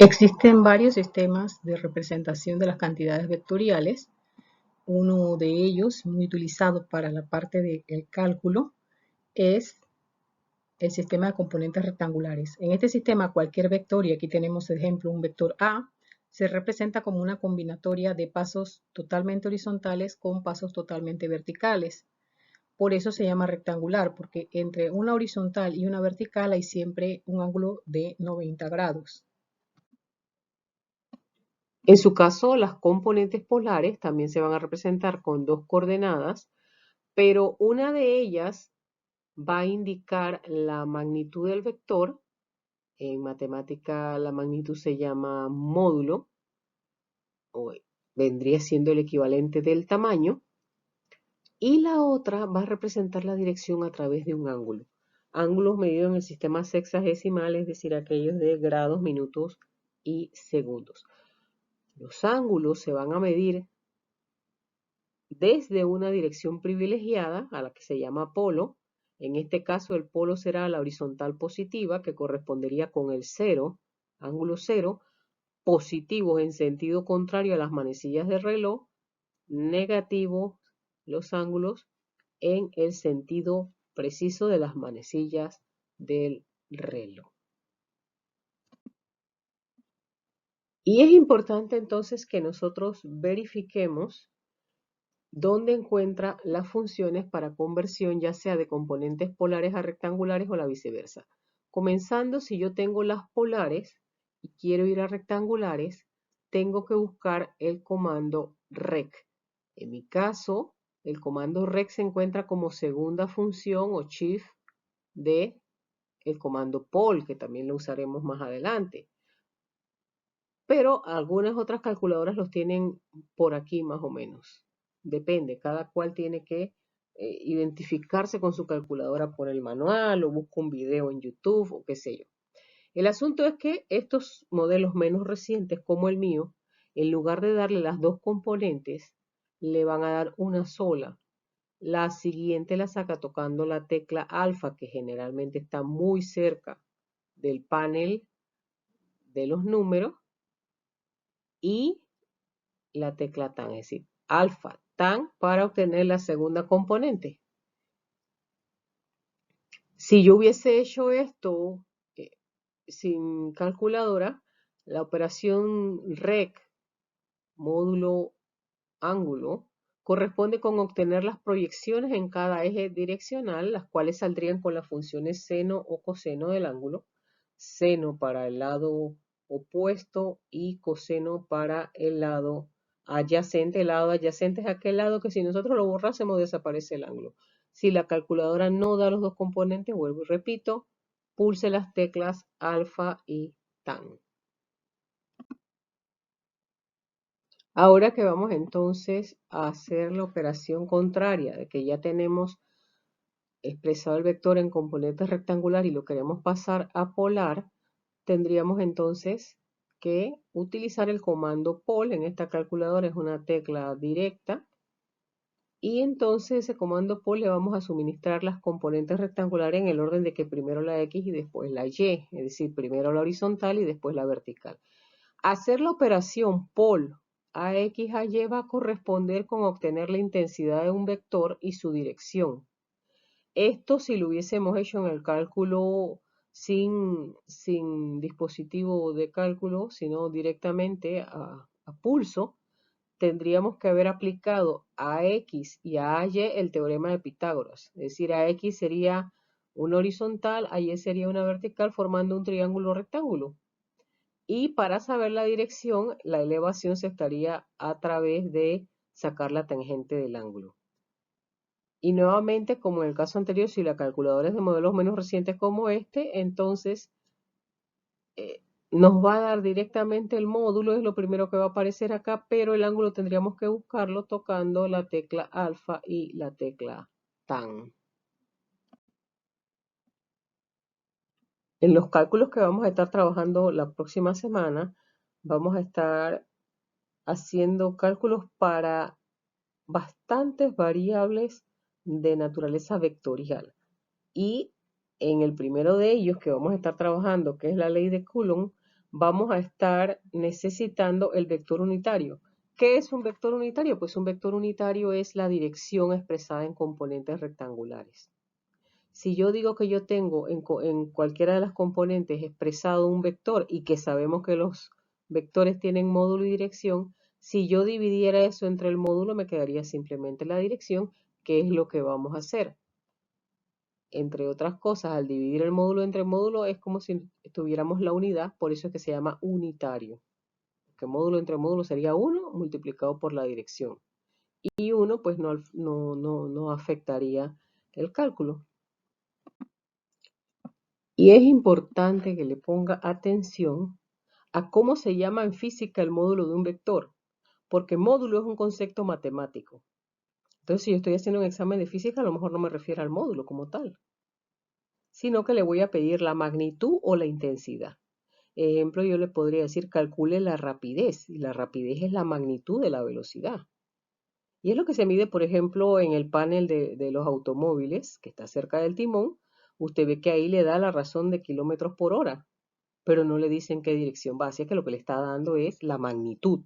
Existen varios sistemas de representación de las cantidades vectoriales. Uno de ellos, muy utilizado para la parte del cálculo, es el sistema de componentes rectangulares. En este sistema, cualquier vector, y aquí tenemos el ejemplo, un vector A, se representa como una combinatoria de pasos totalmente horizontales con pasos totalmente verticales. Por eso se llama rectangular, porque entre una horizontal y una vertical hay siempre un ángulo de 90 grados. En su caso, las componentes polares también se van a representar con dos coordenadas, pero una de ellas va a indicar la magnitud del vector. En matemática la magnitud se llama módulo, o vendría siendo el equivalente del tamaño, y la otra va a representar la dirección a través de un ángulo. Ángulos medidos en el sistema sexagesimal, es decir, aquellos de grados, minutos y segundos. Los ángulos se van a medir desde una dirección privilegiada, a la que se llama polo. En este caso, el polo será la horizontal positiva, que correspondería con el 0, ángulo 0, positivos en sentido contrario a las manecillas del reloj, negativos los ángulos en el sentido preciso de las manecillas del reloj. Y es importante entonces que nosotros verifiquemos dónde encuentra las funciones para conversión, ya sea de componentes polares a rectangulares o la viceversa. Comenzando, si yo tengo las polares y quiero ir a rectangulares, tengo que buscar el comando rec. En mi caso, el comando rec se encuentra como segunda función o chief de el comando pol, que también lo usaremos más adelante. Pero algunas otras calculadoras los tienen por aquí más o menos. Depende, cada cual tiene que identificarse con su calculadora por el manual o busca un video en YouTube o qué sé yo. El asunto es que estos modelos menos recientes como el mío, en lugar de darle las dos componentes, le van a dar una sola. La siguiente la saca tocando la tecla alfa, que generalmente está muy cerca del panel de los números, y la tecla tan, es decir, alfa tan para obtener la segunda componente. Si yo hubiese hecho esto sin calculadora, la operación rec módulo ángulo corresponde con obtener las proyecciones en cada eje direccional, las cuales saldrían con las funciones seno o coseno del ángulo, seno para el lado opuesto y coseno para el lado adyacente. El lado adyacente es aquel lado que si nosotros lo borrásemos desaparece el ángulo. Si la calculadora no da los dos componentes, vuelvo y repito, pulse las teclas alfa y tan. Ahora que vamos entonces a hacer la operación contraria, de que ya tenemos expresado el vector en componente rectangular y lo queremos pasar a polar, tendríamos entonces que utilizar el comando pol. En esta calculadora es una tecla directa, y entonces ese comando pol le vamos a suministrar las componentes rectangulares en el orden de que primero la X y después la Y, es decir, primero la horizontal y después la vertical. Hacer la operación pol AX a Y va a corresponder con obtener la intensidad de un vector y su dirección. Esto si lo hubiésemos hecho en el cálculo sin dispositivo de cálculo, sino directamente a pulso, tendríamos que haber aplicado a X y a Y el teorema de Pitágoras. Es decir, a X sería una horizontal, a Y sería una vertical, formando un triángulo rectángulo. Y para saber la dirección, la elevación se estaría a través de sacar la tangente del ángulo. Y nuevamente, como en el caso anterior, si la calculadora es de modelos menos recientes como este, entonces nos va a dar directamente el módulo, es lo primero que va a aparecer acá, pero el ángulo tendríamos que buscarlo tocando la tecla alfa y la tecla tan. En los cálculos que vamos a estar trabajando la próxima semana, vamos a estar haciendo cálculos para bastantes variables de naturaleza vectorial. Y en el primero de ellos que vamos a estar trabajando, que es la ley de Coulomb, vamos a estar necesitando el vector unitario. ¿Qué es un vector unitario? Pues un vector unitario es la dirección expresada en componentes rectangulares. Si yo digo que yo tengo en cualquiera de las componentes expresado un vector y que sabemos que los vectores tienen módulo y dirección, si yo dividiera eso entre el módulo me quedaría simplemente la dirección, que es lo que vamos a hacer. Entre otras cosas, al dividir el módulo entre módulo es como si tuviéramos la unidad, por eso es que se llama unitario. Que módulo entre módulo sería 1 multiplicado por la dirección. Y 1 pues no afectaría el cálculo. Y es importante que le ponga atención a cómo se llama en física el módulo de un vector, porque módulo es un concepto matemático. Entonces, si yo estoy haciendo un examen de física, a lo mejor no me refiero al módulo como tal, sino que le voy a pedir la magnitud o la intensidad. Ejemplo, yo le podría decir calcule la rapidez, y la rapidez es la magnitud de la velocidad. Y es lo que se mide, por ejemplo, en el panel de los automóviles, que está cerca del timón. Usted ve que ahí le da la razón de kilómetros por hora, pero no le dicen qué dirección va. Así que lo que le está dando es la magnitud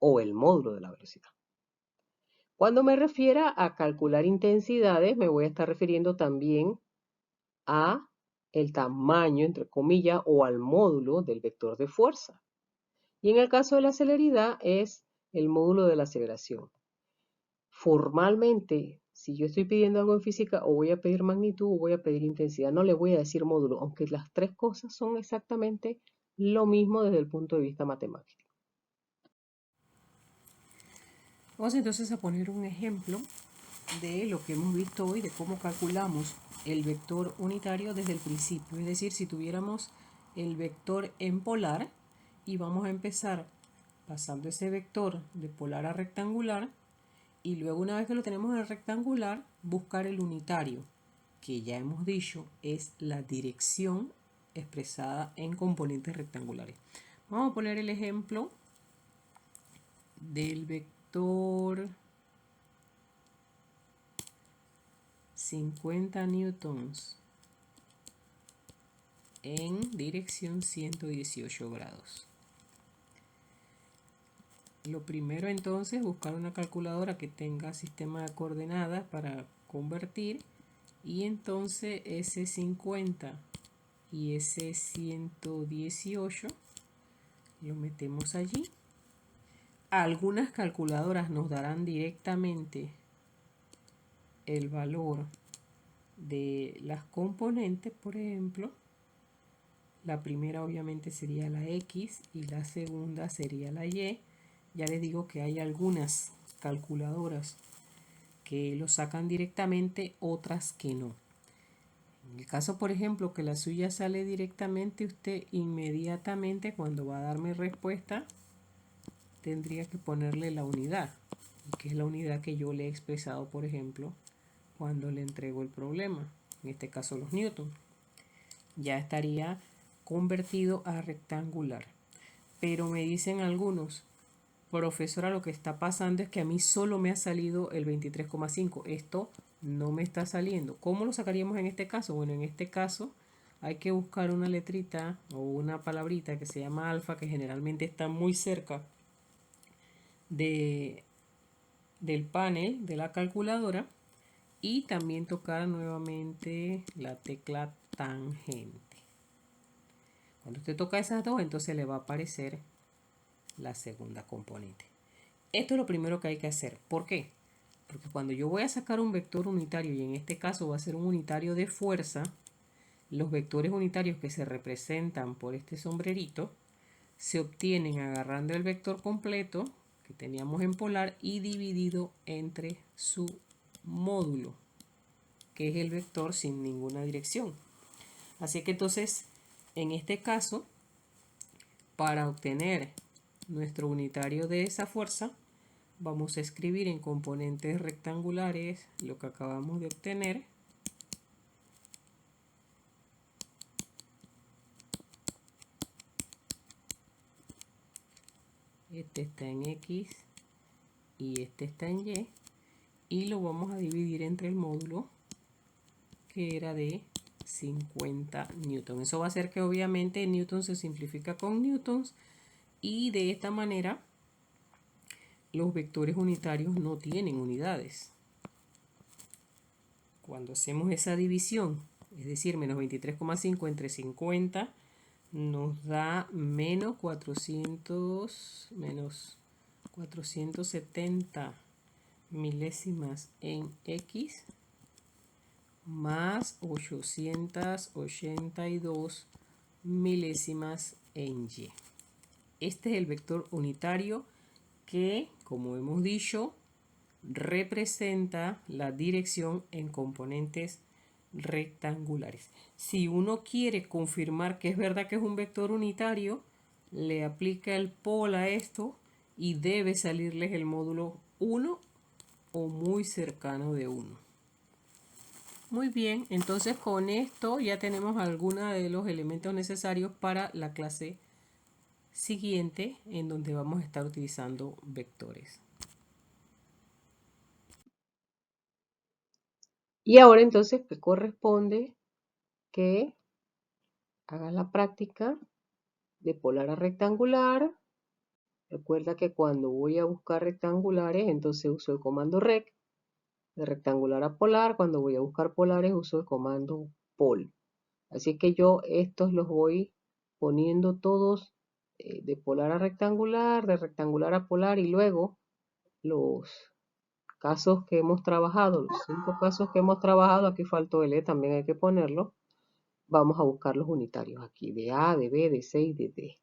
o el módulo de la velocidad. Cuando me refiera a calcular intensidades, me voy a estar refiriendo también a el tamaño, entre comillas, o al módulo del vector de fuerza. Y en el caso de la celeridad es el módulo de la aceleración. Formalmente, si yo estoy pidiendo algo en física, o voy a pedir magnitud o voy a pedir intensidad, no le voy a decir módulo, aunque las tres cosas son exactamente lo mismo desde el punto de vista matemático. Vamos entonces a poner un ejemplo de lo que hemos visto hoy, de cómo calculamos el vector unitario desde el principio. Es decir, si tuviéramos el vector en polar y vamos a empezar pasando ese vector de polar a rectangular y luego una vez que lo tenemos en rectangular, buscar el unitario, que ya hemos dicho es la dirección expresada en componentes rectangulares. Vamos a poner el ejemplo del vector 50 newtons en dirección 118 grados. Lo primero entonces, buscar una calculadora que tenga sistema de coordenadas para convertir, y entonces ese 50 y ese 118 lo metemos allí. Algunas calculadoras nos darán directamente el valor de las componentes. Por ejemplo, la primera obviamente sería la X y la segunda sería la Y. Ya les digo que hay algunas calculadoras que lo sacan directamente, otras que no. En el caso, por ejemplo, que la suya sale directamente, usted inmediatamente cuando va a darme respuesta tendría que ponerle la unidad, que es la unidad que yo le he expresado, por ejemplo, cuando le entrego el problema, en este caso los newton. Ya estaría convertido a rectangular. Pero me dicen algunos, profesora, lo que está pasando es que a mí solo me ha salido el 23,5. Esto no me está saliendo. ¿Cómo lo sacaríamos en este caso? Bueno, en este caso hay que buscar una letrita o una palabrita que se llama alfa, que generalmente está muy cerca del panel de la calculadora, y también tocar nuevamente la tecla tangente. Cuando usted toca esas dos, entonces le va a aparecer la segunda componente. Esto es lo primero que hay que hacer. ¿Por qué? Porque cuando yo voy a sacar un vector unitario, y en este caso va a ser un unitario de fuerza, los vectores unitarios que se representan por este sombrerito se obtienen agarrando el vector completo que teníamos en polar y dividido entre su módulo, que es el vector sin ninguna dirección. Así que entonces, en este caso, para obtener nuestro unitario de esa fuerza, vamos a escribir en componentes rectangulares lo que acabamos de obtener. Este está en X y este está en Y. Y lo vamos a dividir entre el módulo, que era de 50 newtons. Eso va a hacer que obviamente newton se simplifica con newtons y de esta manera los vectores unitarios no tienen unidades. Cuando hacemos esa división, es decir, menos 23,5 entre 50, nos da menos 470 milésimas en X más 882 milésimas en Y. Este es el vector unitario que, como hemos dicho, representa la dirección en componentes rectangulares. Si uno quiere confirmar que es verdad que es un vector unitario, le aplica el pol a esto y debe salirles el módulo 1 o muy cercano de 1. Muy bien, entonces con esto ya tenemos algunos de los elementos necesarios para la clase siguiente, en donde vamos a estar utilizando vectores. Y ahora entonces te corresponde que hagas la práctica de polar a rectangular. Recuerda que cuando voy a buscar rectangulares, entonces uso el comando rect. De rectangular a polar, cuando voy a buscar polares, uso el comando pol. Así que yo estos los voy poniendo todos de polar a rectangular, de rectangular a polar, y luego los casos que hemos trabajado, los 5 casos que hemos trabajado, aquí faltó el E, también hay que ponerlo. Vamos a buscar los unitarios aquí, de A, de B, de C y de D.